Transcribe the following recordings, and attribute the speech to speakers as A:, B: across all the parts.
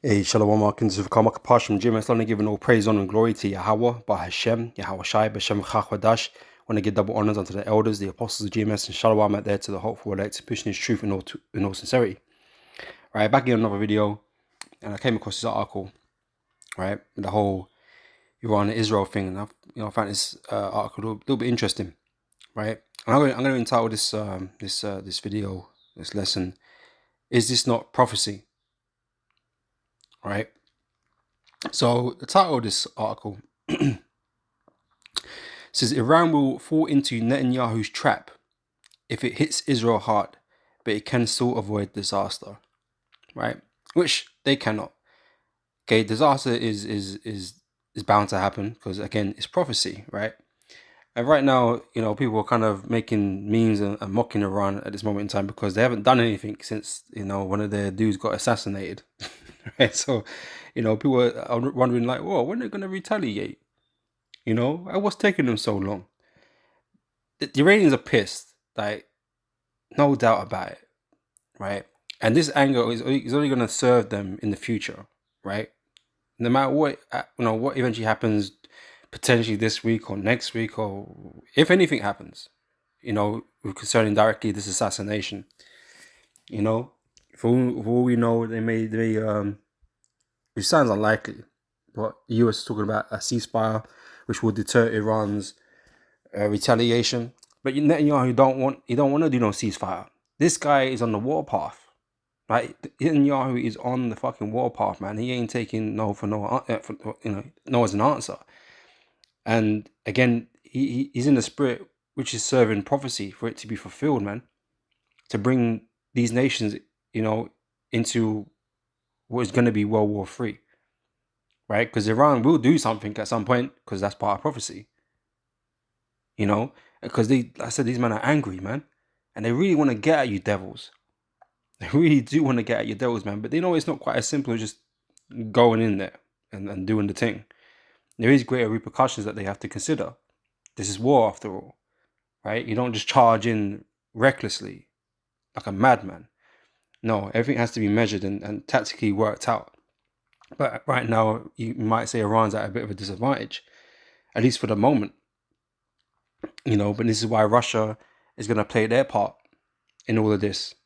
A: Hey, Shalom Markins of Karmak Pasham Jim. It's only giving all praise, honor, and glory to Yahweh, by Hashem, Yahweh Shai, Bashem Chachwadash. Want to give double honors unto the elders, the apostles of GMS, and Shalom out there to the hopeful elect, pushing his truth in all sincerity. Right, back in another video, and I came across this article, right, with the whole Iran and Israel thing, and I found this article a little bit interesting, right. And I'm going to entitle this video, this lesson, "Is this not prophecy?" Right. So the title of this article says Iran will fall into Netanyahu's trap if it hits Israel hard, but it can still avoid disaster, right? Which they cannot. Okay, disaster is bound to happen because again, it's prophecy, right? And right now, people are kind of making memes and mocking Iran at this moment in time because they haven't done anything since one of their dudes got assassinated, right? So, people are wondering like, "Whoa, when are they going to retaliate?" What's taking them so long? The Iranians are pissed, like no doubt about it, right? And this anger is only going to serve them in the future, right? No matter what, what eventually happens, potentially this week or next week, or if anything happens, concerning directly this assassination, for all we know, which sounds unlikely, but the US is talking about a ceasefire, which will deter Iran's retaliation. But Netanyahu don't want to do no ceasefire. This guy is on the warpath, right? Netanyahu is on the fucking warpath, man. He ain't taking no for no, no as an answer. And again, he's in the spirit which is serving prophecy for it to be fulfilled, man. To bring these nations, into what is going to be World War III, right? Because Iran will do something at some point because that's part of prophecy. Because like I said, these men are angry, man, and they really want to get at you devils. They really do want to get at your devils, man, but they know it's not quite as simple as just going in there and doing the thing. There is greater repercussions that they have to consider. This is war after all, right? You don't just charge in recklessly like a madman. No, everything has to be measured and tactically worked out. But right now, you might say Iran's at a bit of a disadvantage, at least for the moment. But this is why Russia is going to play their part in all of this,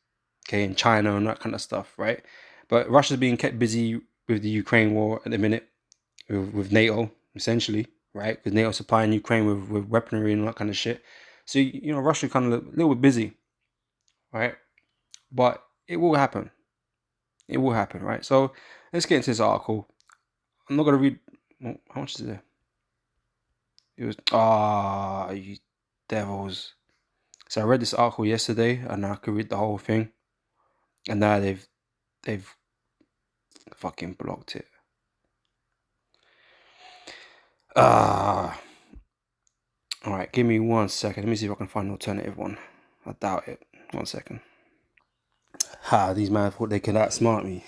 A: okay, in China and that kind of stuff, right? But Russia's being kept busy with the Ukraine war at the minute, with NATO, essentially, right? Because NATO supplying Ukraine with weaponry and all that kind of shit. So, Russia kind of a little bit busy, right? But it will happen. It will happen, right? So let's get into this article. I'm not going to read, how much is there? It was, you devils. So I read this article yesterday and I could read the whole thing. And now they've fucking blocked it. Alright, give me 1 second. Let me see if I can find an alternative one. I doubt it. 1 second. These man thought they could outsmart me.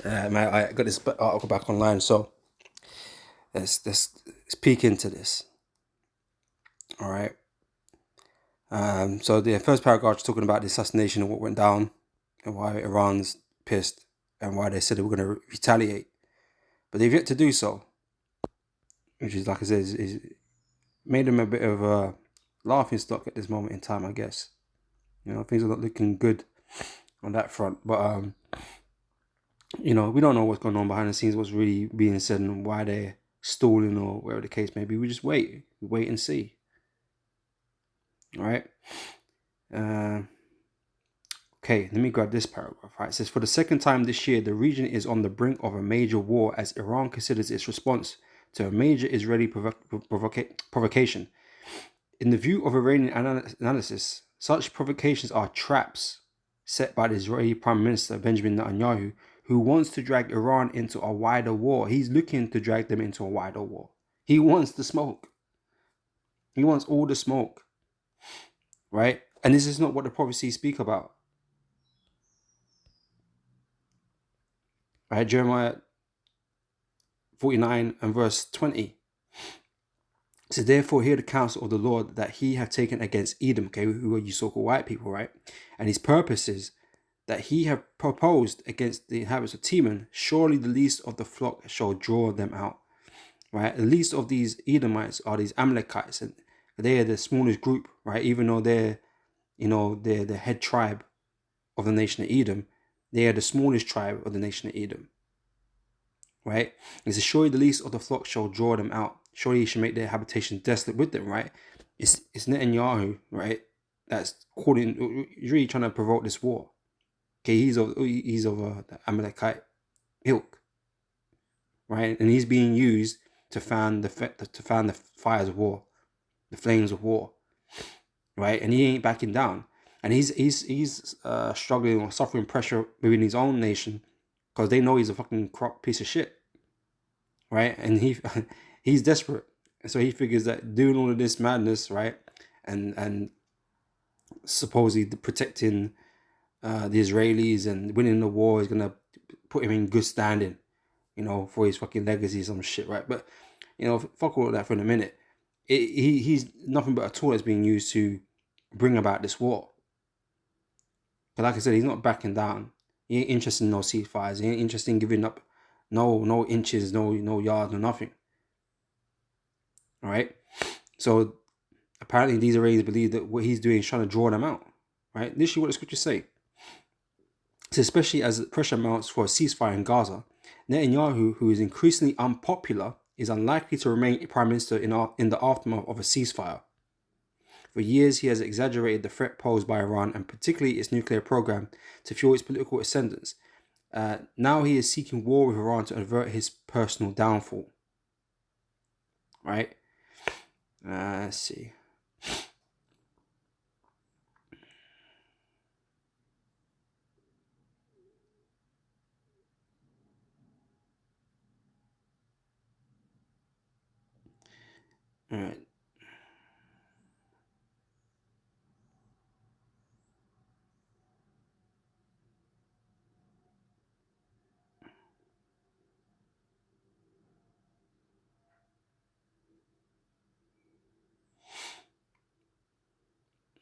A: Man, I got this article back online, so let's peek into this. Alright. So the first paragraph is talking about the assassination and what went down and why Iran's pissed and why they said they were going to retaliate. But they've yet to do so. Which is, like I said, is made them a bit of a laughing stock at this moment in time, I guess. Things are not looking good on that front. But, we don't know what's going on behind the scenes, what's really being said and why they're stalling or whatever the case may be. We just wait and see. All right. Okay, let me grab this paragraph. Right, it says, for the second time this year, the region is on the brink of a major war as Iran considers its response to a major Israeli provocation. In the view of Iranian analysis, such provocations are traps set by the Israeli Prime Minister Benjamin Netanyahu, who wants to drag Iran into a wider war. He's looking to drag them into a wider war. He wants the smoke. He wants all the smoke. Right? And this is not what the prophecies speak about. Right? Jeremiah 49 and verse 20. So therefore hear the counsel of the Lord that he hath taken against Edom, okay, who are you so-called white people, right? And his purposes that he have proposed against the inhabitants of Teman, surely the least of the flock shall draw them out. Right? The least of these Edomites are these Amalekites, and they are the smallest group, right? Even though they're the head tribe of the nation of Edom, they are the smallest tribe of the nation of Edom. Right? It says, surely the least of the flock shall draw them out. Surely he shall make their habitation desolate with them, right? It's Netanyahu, right? That's calling, he's really trying to provoke this war. Okay, he's of the Amalekite ilk, right? And he's being used to fan the fires of war, the flames of war, right? And he ain't backing down, and he's struggling or suffering pressure within his own nation because they know he's a fucking corrupt piece of shit, right? And he's desperate, and so he figures that doing all of this madness, right, and supposedly protecting the Israelis and winning the war is gonna put him in good standing, for his fucking legacy or some shit, right? But fuck all of that for a minute. He's nothing but a tool that's being used to bring about this war. But like I said, he's not backing down. He ain't interested in no ceasefires. He ain't interested in giving up no inches, no yards, no nothing. All right. So apparently these Iranians believe that what he's doing is trying to draw them out. Right. This is what the scriptures say. So especially as pressure mounts for a ceasefire in Gaza, Netanyahu, who is increasingly unpopular, is unlikely to remain prime minister in the aftermath of a ceasefire. For years, he has exaggerated the threat posed by Iran, and particularly its nuclear program, to fuel its political ascendance. Now he is seeking war with Iran to avert his personal downfall. Right? Let's see. All right.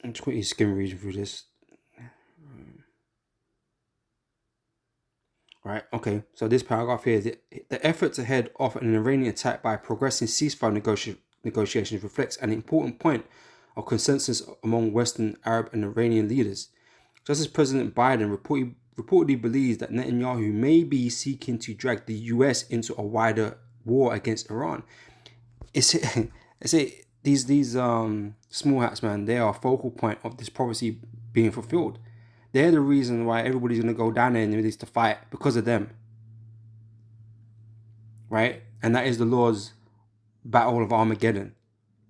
A: I'm just quickly skim reading through this. Right, okay, so this paragraph here, the effort to head off an Iranian attack by progressing ceasefire negotiations reflects an important point of consensus among Western Arab and Iranian leaders. Just as President Biden reportedly believes that Netanyahu may be seeking to drag the US into a wider war against Iran. These small hats, man, they are a focal point of this prophecy being fulfilled. They're the reason why everybody's going to go down there in the Middle East to fight, because of them. Right? And that is the Lord's battle of Armageddon.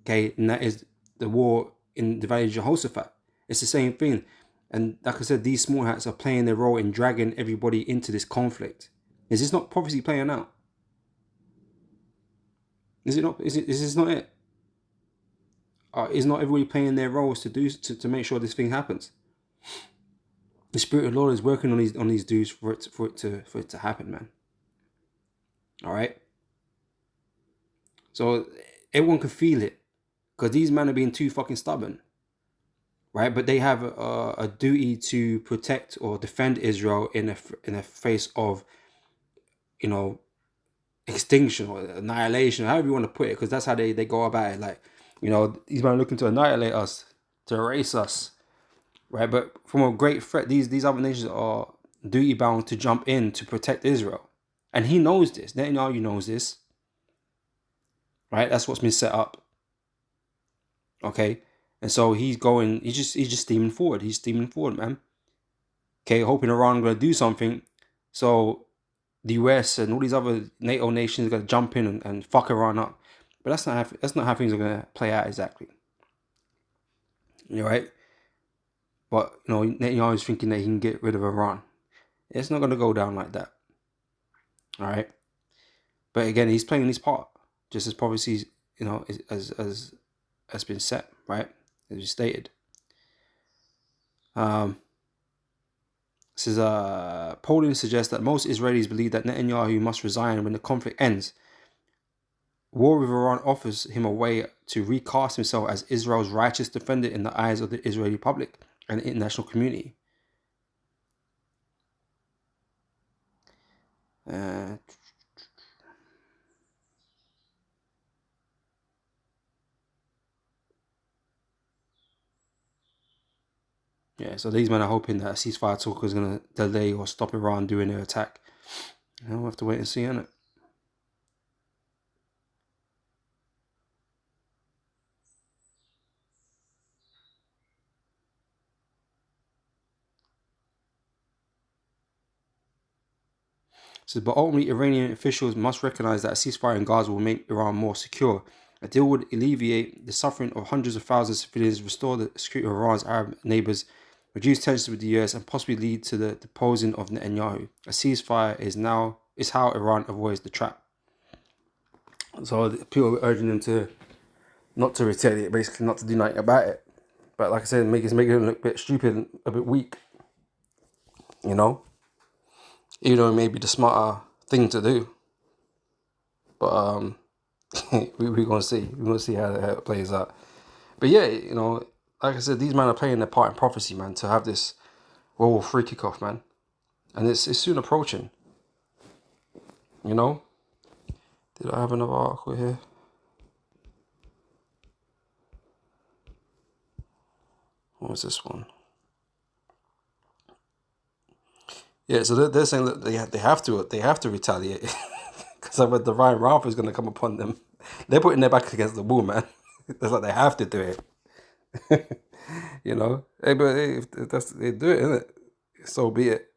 A: Okay? And that is the war in the Valley of Jehoshaphat. It's the same thing. And like I said, these small hats are playing their role in dragging everybody into this conflict. Is this not prophecy playing out? Is it not? Is this not it? Is not everybody playing their roles to make sure this thing happens? The Spirit of the Lord is working on these dudes for it to happen, man. All right. So everyone can feel it, because these men are being too fucking stubborn, right? But they have a duty to protect or defend Israel in a face of, extinction or annihilation, however you want to put it, because that's how they go about it. Like, these men are looking to annihilate us, to erase us. Right, but from a great threat, these other nations are duty bound to jump in to protect Israel, and he knows this. Netanyahu knows this. Right, that's what's been set up. Okay, and so he's just steaming forward. He's steaming forward, man. Okay, hoping Iran gonna do something, so the US and all these other NATO nations are gonna jump in and fuck Iran up. But that's not how things are gonna play out exactly. You're right. But Netanyahu is thinking that he can get rid of Iran. It's not going to go down like that. All right. But again, he's playing his part, just as prophecies, as been set, right? As you stated. Says Poland suggests that most Israelis believe that Netanyahu must resign when the conflict ends. War with Iran offers him a way to recast himself as Israel's righteous defender in the eyes of the Israeli public and the international community. Yeah, so these men are hoping that a ceasefire talk is going to delay or stop Iran doing their attack. We'll have to wait and see, innit? So, but ultimately, Iranian officials must recognize that a ceasefire in Gaza will make Iran more secure. A deal would alleviate the suffering of hundreds of thousands of civilians, restore the security of Iran's Arab neighbors, reduce tensions with the US, and possibly lead to the deposing of Netanyahu. A ceasefire is how Iran avoids the trap. So people are urging them to not to retaliate, basically not to do nothing about it. But like I said, it's making them look a bit stupid, a bit weak. You know, even though it may be the smarter thing to do. But we're gonna see. We're gonna see how it plays out. But yeah, you know, like I said, these men are playing their part in prophecy, man, to have this World War III kickoff, man, and it's soon approaching. You know, did I have another article here? What was this one? Yeah, so they're saying that they have to retaliate because I read the Ryan Ralph is going to come upon them. They're putting their back against the wall, man. It's like they have to do it. You know, hey, but hey, if that's they do it, innit? So be it.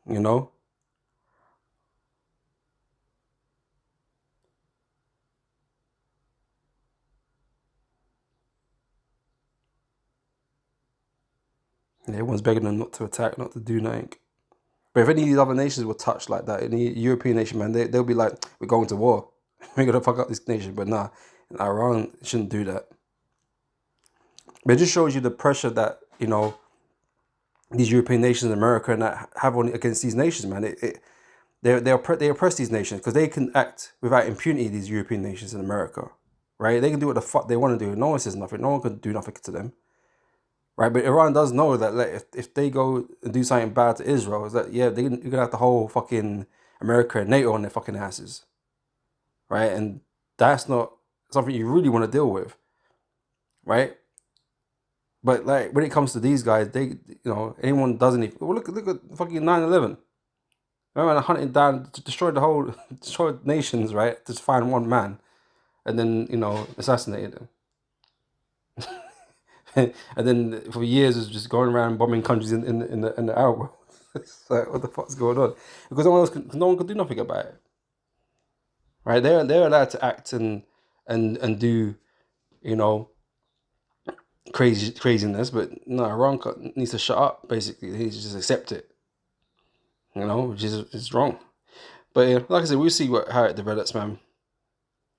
A: You know. Yeah, everyone's begging them not to attack, not to do nothing. But if any of these other nations were touched like that, any European nation, man, they'll be like, we're going to war. We're going to fuck up this nation. But nah, Iran shouldn't do that. But it just shows you the pressure that, you know, these European nations, America, and that have on against these nations, man. They oppress these nations because they can act without impunity, these European nations in America, right? They can do what the fuck they want to do. No one says nothing. No one can do nothing to them. Right, but Iran does know that like, if they go and do something bad to Israel, is that yeah, you're gonna have the whole fucking America and NATO on their fucking asses, right? And that's not something you really want to deal with, right? But like when it comes to these guys, they anyone does anything. Well, look at fucking 9/11. Remember, hunting down, destroyed the whole, destroyed nations, right? Just find one man, and then assassinated him. And then for years was just going around bombing countries in the Arab world. It's like, what the fuck's going on? Because no one can do nothing about it, right? They're allowed to act and do, you know, craziness, but no, Iran needs to shut up. Basically, they need to just accept it, which is wrong. But yeah, like I said, we'll see how it develops, man.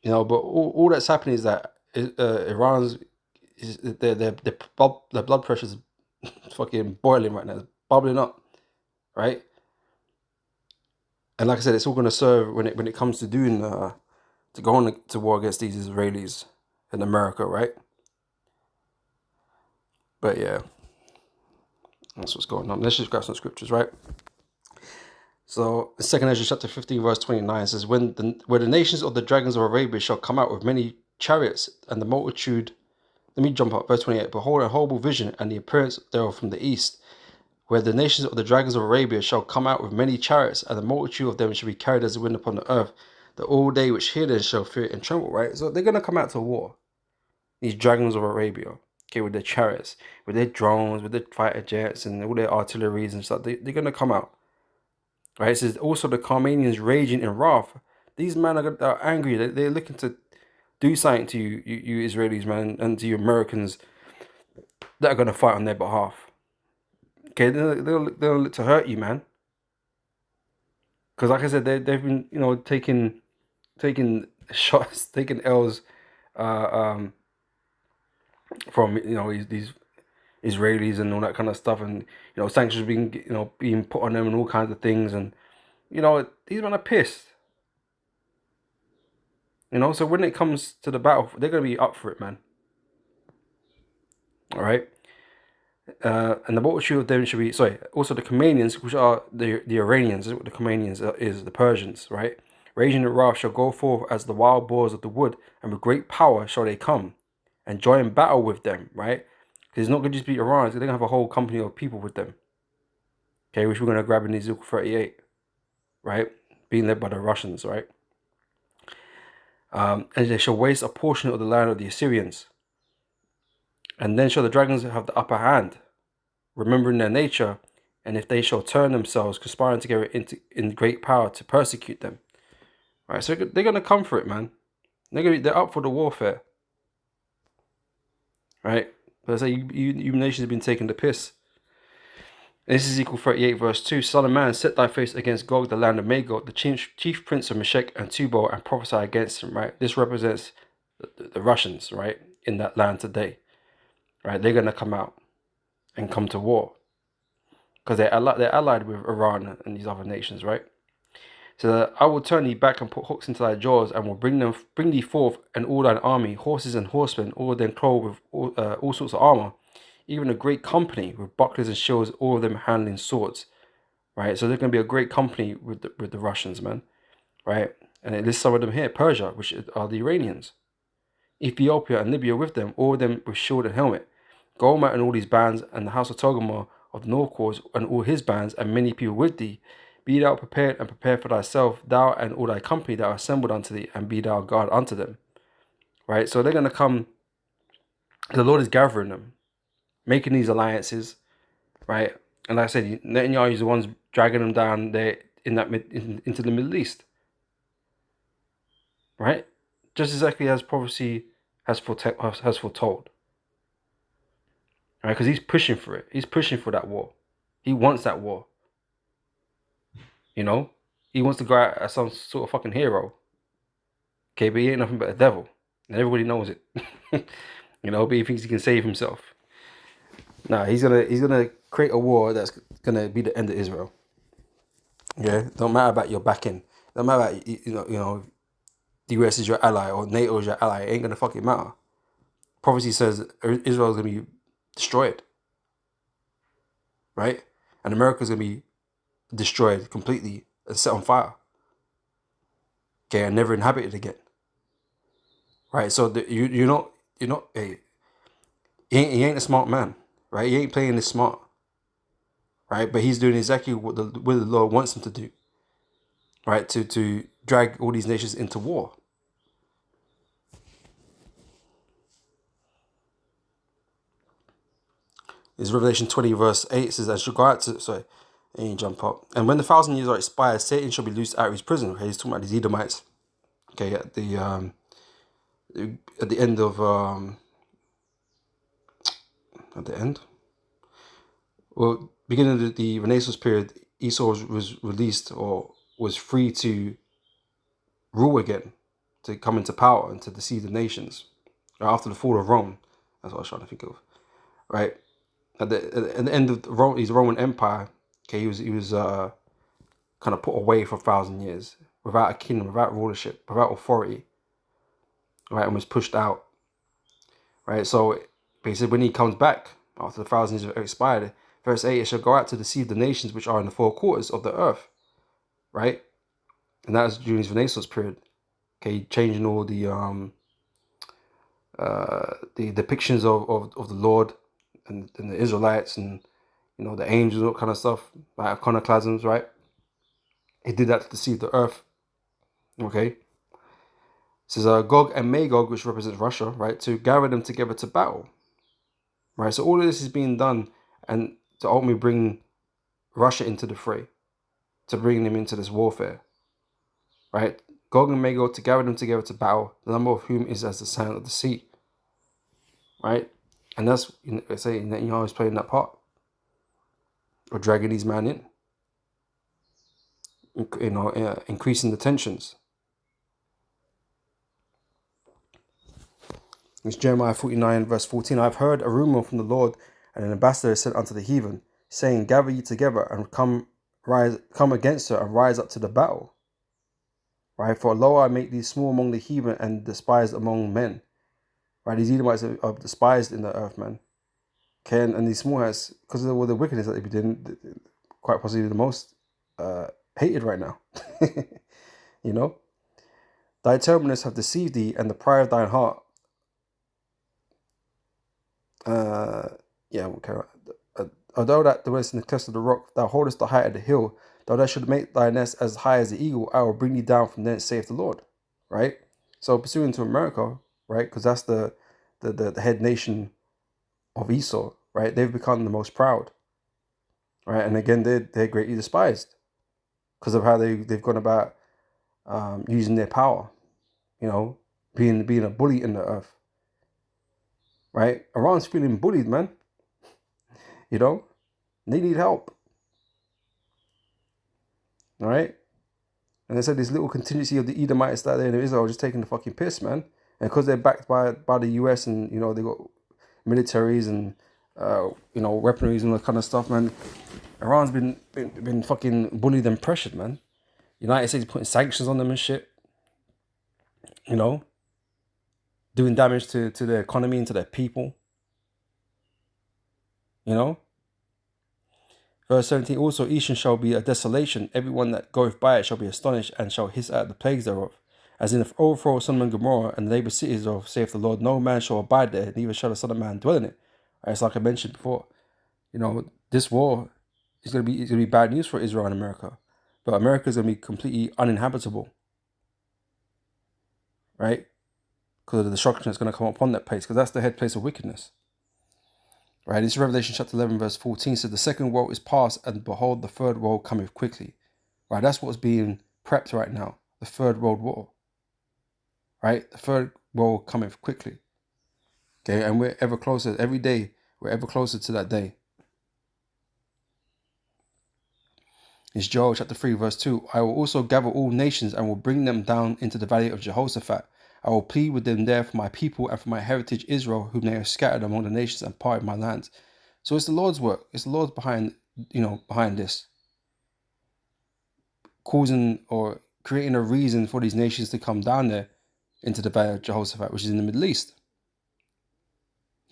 A: But all that's happening is that Iran's their blood pressure is fucking boiling right now, it's bubbling up, right? And like I said, it's all going to serve when it comes to doing to go on to war against these Israelis in America, right? But yeah, that's what's going on. Let's just grab some scriptures, right? So, Second Ezra chapter 15, verse 29 says, where the nations of the dragons of Arabia shall come out with many chariots and the multitude. Let me jump up, verse 28. Behold, a horrible vision and the appearance thereof from the east, where the nations of the dragons of Arabia shall come out with many chariots, and the multitude of them shall be carried as the wind upon the earth. That all they which hear them shall fear and tremble, right? So they're going to come out to war. These dragons of Arabia, okay, with their chariots, with their drones, with their fighter jets, and all their artilleries and stuff. They're going to come out. Right, it says also the Carmanians raging in wrath. These men are angry. They're looking to do something to you Israelis, man, and to you Americans that are going to fight on their behalf. Okay, they'll look to hurt you, man. Because like I said, they've been taking shots, taking L's from these Israelis and all that kind of stuff, and sanctions being put on them and all kinds of things, and these men are pissed. So when it comes to the battle, they're going to be up for it, man. All right. And the multitude of them should be, also the Comanians, which are the Iranians, is what the Comanians is, the Persians, right? Raging in wrath shall go forth as the wild boars of the wood, and with great power shall they come and join battle with them, right? Because it's not going to just be Iran. They're going to have a whole company of people with them. Okay, which we're going to grab in Ezekiel 38, right? Being led by the Russians, right? And they shall waste a portion of the land of the Assyrians. And then shall the dragons have the upper hand, remembering their nature, and if they shall turn themselves, conspiring together in great power to persecute them. Right, so they're going to come for it, man. They're up for the warfare. Right? But I say, you nations have been taking the piss. This is Ezekiel 38 verse 2. Son of man, set thy face against Gog, the land of Magog, the chief prince of Meshech and Tubal, and prophesy against him, right? This represents the Russians, right? In that land today. Right? They're going to come out and come to war. Because they're allied with Iran and these other nations, right? So I will turn thee back and put hooks into thy jaws, and will bring thee forth and all thine army, horses and horsemen, all of them clothed with all sorts of armor, even a great company with bucklers and shields, all of them handling swords. Right, so there's going to be a great company with the Russians, man. Right, and it lists some of them here: Persia, which are the Iranians, Ethiopia and Libya with them, all of them with shield and helmet, Gomer and all these bands, and the house of Togarmah of the north course and all his bands, and many people with thee. Be thou prepared and prepare for thyself, thou and all thy company that are assembled unto thee, and be thou guard unto them. Right, so they're going to come. The Lord is gathering them, making these alliances. Right, and like I said, Netanyahu is the ones dragging them down there into the Middle East. Right, just exactly as prophecy has foretold. Right, because he's pushing for it. He's pushing for that war. He wants that war. You know, he wants to go out as some sort of fucking hero. Okay, but he ain't nothing but a devil, and everybody knows it. You know, but he thinks he can save himself. Nah, he's gonna create a war that's gonna be the end of Israel. Yeah, don't matter about your backing. Don't matter about you know, the US is your ally or NATO is your ally. It ain't gonna fucking matter. Prophecy says Israel is gonna be destroyed, right? And America is gonna be destroyed completely and set on fire. Okay, and never inhabited again. Right, so you're not hey, he ain't a smart man, right? He ain't playing this smart, right? But he's doing exactly what the Lord wants him to do, right? To drag all these nations into war. It's Revelation 20 verse 8 says, "I shall go out to," sorry, and jump up. "And when the 1,000 years are expired, Satan shall be loosed out of his prison." Okay, he's talking about these Edomites. Okay, at the end of at the end, well, beginning of the Renaissance period, Esau was released or was free to rule again, to come into power and to deceive the nations. After the fall of Rome, that's what I was trying to think of. Right, at the end of his Roman Empire, okay, he was kind of put away for 1,000 years without a kingdom, without rulership, without authority. Right, and was pushed out. Right, so basically when he comes back after the 1,000 years have expired, verse 8, "It shall go out to deceive the nations which are in the four quarters of the earth." Right, and that was during his Renaissance period. Okay, changing all the depictions of the Lord and the Israelites and the angels, all kind of stuff, like iconoclasms, right? He did that to deceive the earth. Okay, it says Gog and Magog, which represents Russia, right, to gather them together to battle. Right, so all of this is being done and to ultimately bring Russia into the fray, to bring them into this warfare. Right, Gog and Magog to gather them together to battle, the number of whom is as the sand of the sea. Right, and that's saying that is playing that part, or dragging these men in. Increasing the tensions. It's Jeremiah 49 verse 14. "I've heard a rumor from the Lord, and an ambassador is sent unto the heathen, saying, Gather ye together and come against her and rise up to the battle. Right, for lo, I make these small among the heathen and despised among men." Right, these Edomites are despised in the earth, man. Okay, and these small heads, because of all the wickedness that they've been doing, quite possibly the most hated right now. Thy terminus have deceived thee, and the pride of thine heart Yeah, okay. Although that dwellest in the cleft of the rock, thou holdest the height of the hill, though thou should make thy nest as high as the eagle, I will bring thee down from thence, saith the Lord. Right? So pursuing to America, right? Because that's the head nation of Esau, right? They've become the most proud, right? And again, they're greatly despised because of how they've gone about using their power, being a bully in the earth, right? Iran's feeling bullied, man. They need help, all right? And they said this little contingency of the Edomites that there in Israel just taking the fucking piss, man. And because they're backed by the US and they got militaries and weaponries and all that kind of stuff, man. Iran's been fucking bullied and pressured, man. United States putting sanctions on them and shit. Doing damage to their economy and to their people. Verse 17, also Eastern shall be a desolation, everyone that goeth by it shall be astonished, and shall hiss at the plagues thereof. As in the overthrow of Sodom and Gomorrah and the neighbor cities of, saith the Lord, no man shall abide there, neither shall the Son of Man dwell in it. It's like I mentioned before. This war is gonna be bad news for Israel and America. But America is gonna be completely uninhabitable. Right? Because of the destruction that's gonna come upon that place, because that's the head place of wickedness. Right, this is Revelation chapter 11, verse 14 says, the second woe is past, and behold, the third woe cometh quickly. Right, that's what's being prepped right now. The third world war. Right, the third woe cometh quickly. Okay, and we're ever closer. Every day, we're ever closer to that day. It's Joel chapter 3, verse 2. I will also gather all nations and will bring them down into the valley of Jehoshaphat. I will plead with them there for my people and for my heritage Israel, whom they have scattered among the nations and parted my lands. So it's the Lord's work. It's the Lord behind this. Causing or creating a reason for these nations to come down there into the valley of Jehoshaphat, which is in the Middle East.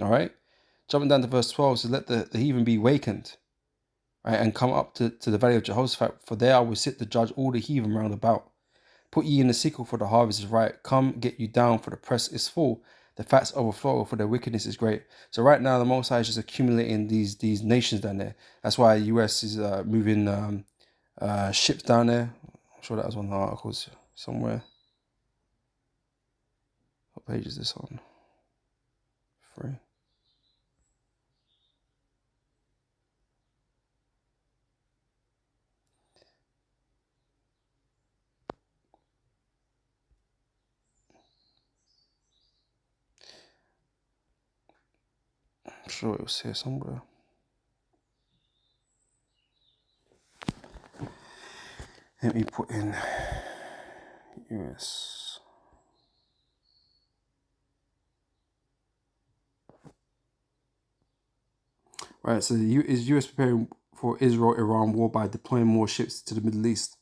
A: All right? Jumping down to verse 12 says, let the heathen be wakened, right, and come up to the valley of Jehoshaphat, for there I will sit to judge all the heathen round about. Put ye in the sickle, for the harvest is ripe. Come, get you down, for the press is full. The fats overflow, for their wickedness is great. So right now, the Most High is just accumulating these nations down there. That's why the US is moving ships down there. I'm sure that was one of the articles somewhere. What page is this on? 3. I'm sure it was here somewhere. Let me put in US. Right, so is US preparing for Israel-Iran war by deploying more ships to the Middle East?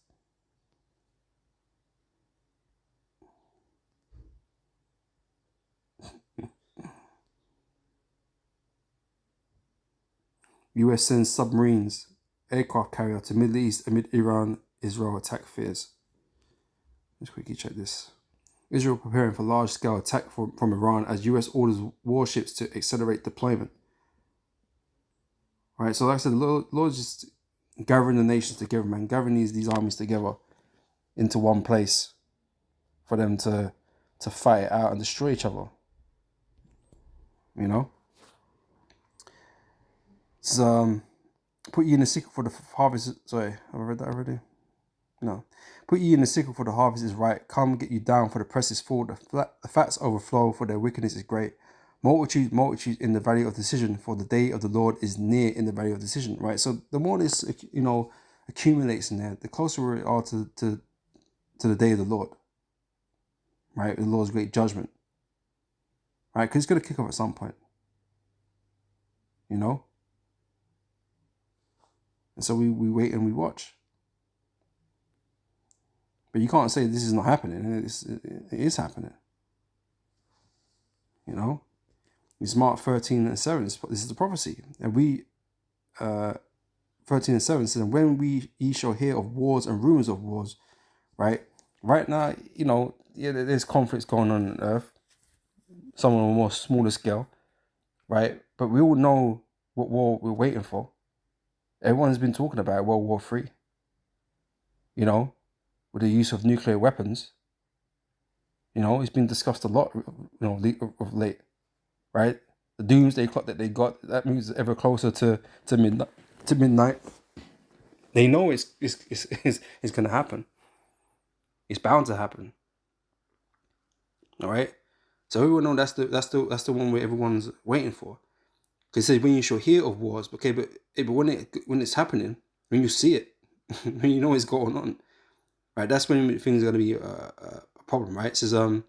A: US sends submarines, aircraft carrier to Middle East amid Iran-Israel attack fears. Let's quickly check this. Israel preparing for large-scale attack from Iran as US orders warships to accelerate deployment. Right, so like I said, the Lord's just gathering the nations together, man, gathering these armies together into one place for them to fight it out and destroy each other. It's, put ye in the sickle for the harvest. Sorry, have I read that already? No. Put ye in the sickle, for the harvest is right. Come, get you down, for the press is full. The fats overflow, for their wickedness is great. Multitude in the valley of decision, for the day of the Lord is near in the valley of decision. Right. So the more this accumulates in there, the closer we are to the day of the Lord. Right, the Lord's great judgment. Right, because it's going to kick off at some point. And so we wait and we watch. But you can't say this is not happening. It is happening. It's Mark 13 and 7. This is the prophecy. And 13 and 7 says, and when ye shall hear of wars and rumors of wars, right? Right now, there's conflicts going on earth. Some on a more smaller scale. right? But we all know what war we're waiting for. Everyone's been talking about World War III, you know, with the use of nuclear weapons. You know, it's been discussed a lot, you know, of late, right? The doomsday clock that they got, that moves ever closer to midnight. To midnight, they know it's gonna happen. It's bound to happen. All right. So everyone know that's the one where everyone's waiting for. Because it says when you shall hear of wars, okay, but when it's happening, when you see it, when you know what's going on, right? That's when things are gonna be a problem, right? It says and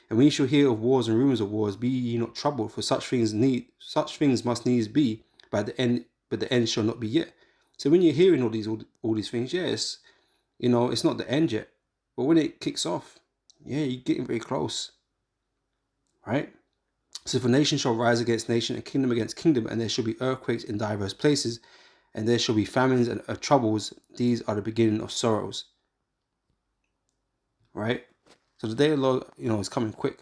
A: when you shall hear of wars and rumors of wars, be ye not troubled, for such things must needs be, but the end shall not be yet. So when you're hearing all these things, yes, you know, it's not the end yet. But when it kicks off, yeah, you're getting very close. Right? So for nation shall rise against nation and kingdom against kingdom, and there shall be earthquakes in diverse places, and there shall be famines and troubles. These are the beginning of sorrows. Right? So the day of the Lord, you know, is coming quick.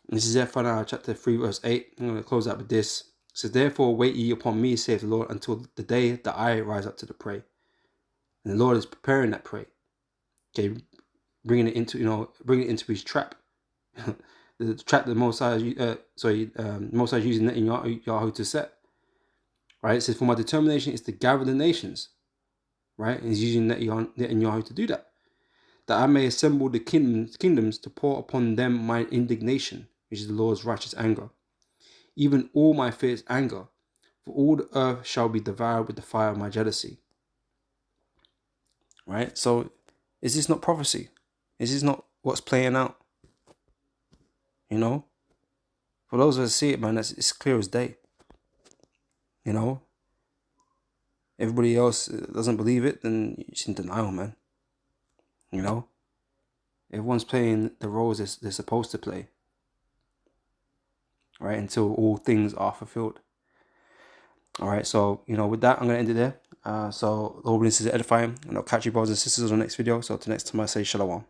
A: This is Zephaniah chapter 3, verse 8. I'm going to close out with this. It says, therefore wait ye upon me, saith the Lord, until the day that I rise up to the prey. And the Lord is preparing that prey. Okay, bringing it into his trap. The trap that Mosai is using Netanyahu to set. Right? It says, for my determination is to gather the nations. Right? And he's using Netanyahu to do that. That I may assemble the kingdoms to pour upon them my indignation, which is the Lord's righteous anger. Even all my fierce anger, for all the earth shall be devoured with the fire of my jealousy. Right? So, is this not prophecy? Is this not what's playing out? You know? For those that see it, man, it's clear as day. You know? Everybody else doesn't believe it, then it's in denial, man. You know? Everyone's playing the roles they're supposed to play. Right? Until all things are fulfilled. Alright, so, you know, with that, I'm going to end it there. So, the whole this is edifying, and I'll catch you brothers and sisters on the next video. So, till next time, I say shalom.